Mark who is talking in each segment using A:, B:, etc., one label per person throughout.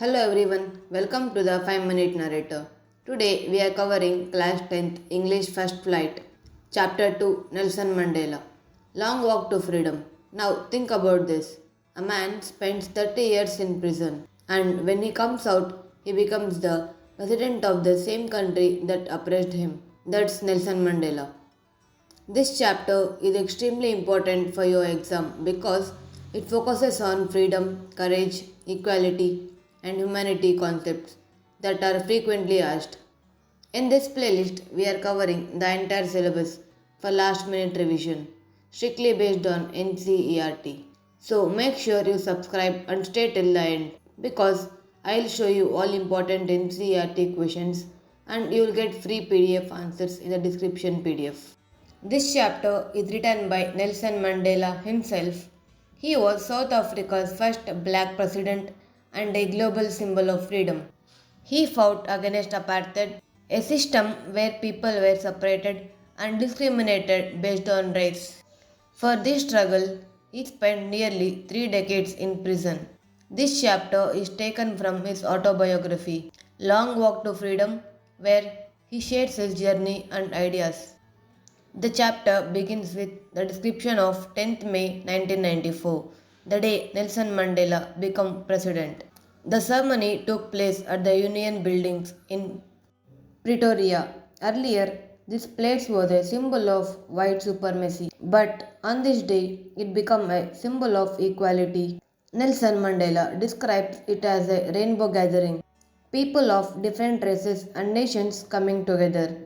A: Hello everyone, welcome to the 5-minute narrator. Today we are covering class 10th English First Flight, Chapter 2 Nelson Mandela. Long Walk to Freedom. Now think about this. A man spends 30 years in prison and when he comes out, he becomes the president of the same country that oppressed him. That's Nelson Mandela. This chapter is extremely important for your exam because it focuses on freedom, courage, equality, and humanity concepts that are frequently asked. In this playlist, we are covering the entire syllabus for last minute revision, strictly based on NCERT. So make sure you subscribe and stay till the end because I'll show you all important NCERT questions and you'll get free PDF answers in the description PDF. This chapter is written by Nelson Mandela himself. He was South Africa's first black president and a global symbol of freedom. He fought against apartheid, a system where people were separated and discriminated based on race. For this struggle, he spent nearly 3 decades in prison. This chapter is taken from his autobiography, Long Walk to Freedom, where he shares his journey and ideas. The chapter begins with the description of 10th May 1994, the day Nelson Mandela became president. The ceremony took place at the Union Buildings in Pretoria. Earlier, this place was a symbol of white supremacy, but on this day, it became a symbol of equality. Nelson Mandela describes it as a rainbow gathering, people of different races and nations coming together.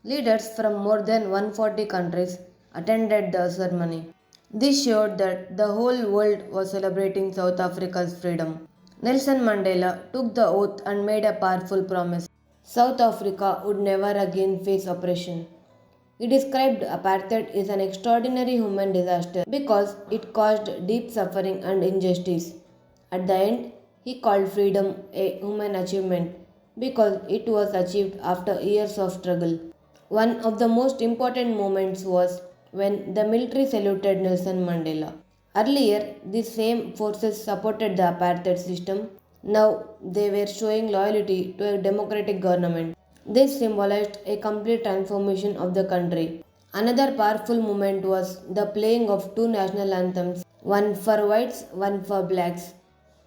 A: Leaders from more than 140 countries attended the ceremony. This showed that the whole world was celebrating South Africa's freedom. Nelson Mandela took the oath and made a powerful promise. South Africa would never again face oppression. He described apartheid as an extraordinary human disaster because it caused deep suffering and injustice. At the end, he called freedom a human achievement because it was achieved after years of struggle. One of the most important moments was when the military saluted Nelson Mandela. Earlier, these same forces supported the apartheid system. Now, they were showing loyalty to a democratic government. This symbolized a complete transformation of the country. Another powerful moment was the playing of two national anthems, one for whites, one for blacks.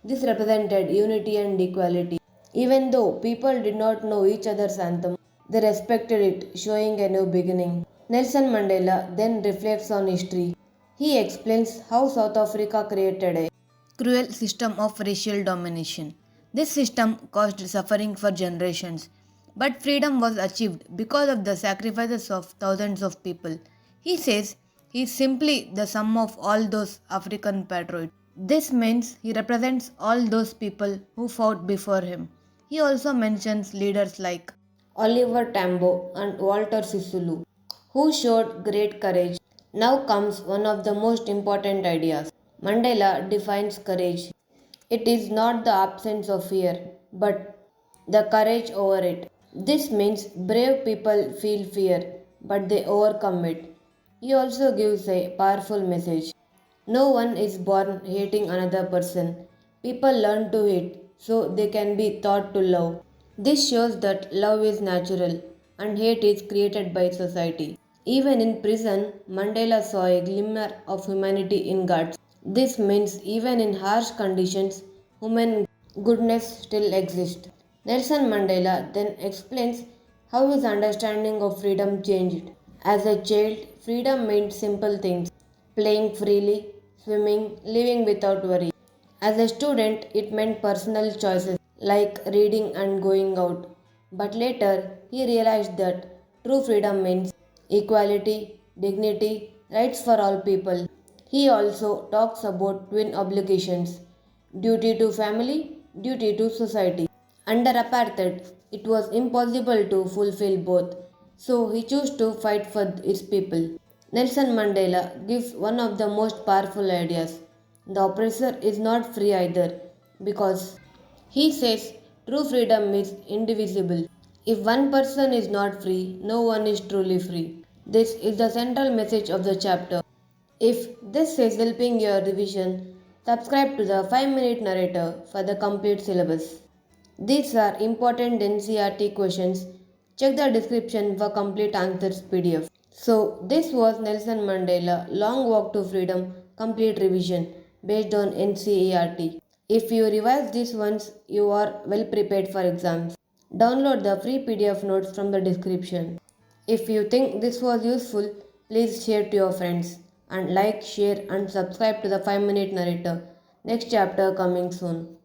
A: This represented unity and equality. Even though people did not know each other's anthem, they respected it, showing a new beginning. Nelson Mandela then reflects on history. He explains how South Africa created a cruel system of racial domination. This system caused suffering for generations, but freedom was achieved because of the sacrifices of thousands of people. He says he is simply the sum of all those African patriots. This means he represents all those people who fought before him. He also mentions leaders like Oliver Tambo and Walter Sisulu, who showed great courage. Now comes one of the most important ideas. Mandela defines courage. It is not the absence of fear, but the courage over it. This means brave people feel fear, but they overcome it. He also gives a powerful message. No one is born hating another person. People learn to hate so they can be taught to love. This shows that love is natural and hate is created by society. Even in prison, Mandela saw a glimmer of humanity in guards. This means even in harsh conditions, human goodness still exists. Nelson Mandela then explains how his understanding of freedom changed. As a child, freedom meant simple things, playing freely, swimming, living without worry. As a student, it meant personal choices like reading and going out. But later, he realized that true freedom means equality, dignity, rights for all people. He also talks about twin obligations, duty to family, duty to society. Under apartheid, it was impossible to fulfill both, so he chose to fight for his people. Nelson Mandela gives one of the most powerful ideas. The oppressor is not free either because he says true freedom is indivisible. If one person is not free, no one is truly free. This is the central message of the chapter. If this is helping your revision, subscribe to the 5-minute narrator for the complete syllabus. These are important NCERT questions. Check the description for complete answers PDF. So, this was Nelson Mandela Long Walk to Freedom complete revision based on NCERT. If you revise these ones, you are well prepared for exams. Download the free PDF notes from the description. If you think this was useful, please share to your friends and like, share and subscribe to the 5 Minute Narrator. Next chapter coming soon.